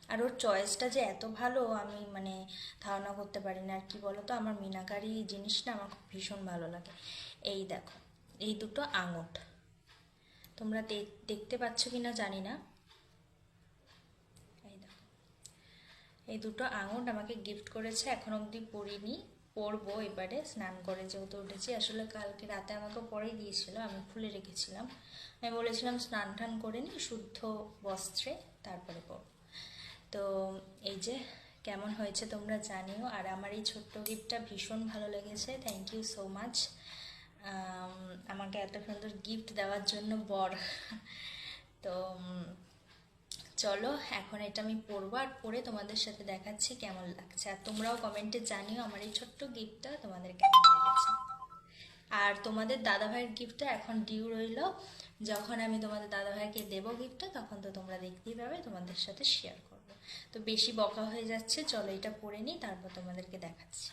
আর ওর চয়েসটা যে এত ভালো আমি মানে ধারণা করতে পারি না। আর কি বলো তো, আমার মিনাকারি জিনিসটা আমার খুব ভীষণ ভালো লাগে। এই দেখো, এই দুটো আঙট, তোমরা দেখতে পাচ্ছ কি না জানি না। এই দেখো, এই দুটো আঙুর আমাকে গিফট করেছে, এখন অবধি পরিনি, পরবো এবারে স্নান করে যেহেতু উঠেছি। আসলে কালকে রাতে আমাকে পরেই দিয়েছিল, আমি খুলে রেখেছিলাম। আমি বলেছিলাম স্নান টান করে নি শুদ্ধ বস্ত্রে, তারপরে পরবো। তো এই যে কেমন হয়েছে তোমরা জানিও। আর আমার এই ছোট্ট গিফটটা ভীষণ ভালো লেগেছে, থ্যাংক ইউ সো মাচ আমাকে এত সুন্দর গিফট দেওয়ার জন্য বর। তো চলো এখন এটা আমি পরবো, আর পরে তোমাদের সাথে দেখাচ্ছি কেমন লাগছে। আর তোমরাও কমেন্টে জানিও আমার এই ছোট্ট গিফটটা তোমাদের কেমন লেগেছে। আর তোমাদের দাদাভাইয়ের গিফটটা এখন ডিউ রইল, যখন আমি তোমাদের দাদাভাইকে দেবো গিফটটা তখন তো তোমরা দেখতেই পাবে, তোমাদের সাথে শেয়ার করবো। তো বেশি বকা হয়ে যাচ্ছে, চলো এটা পরে নিই, তারপর তোমাদেরকে দেখাচ্ছি।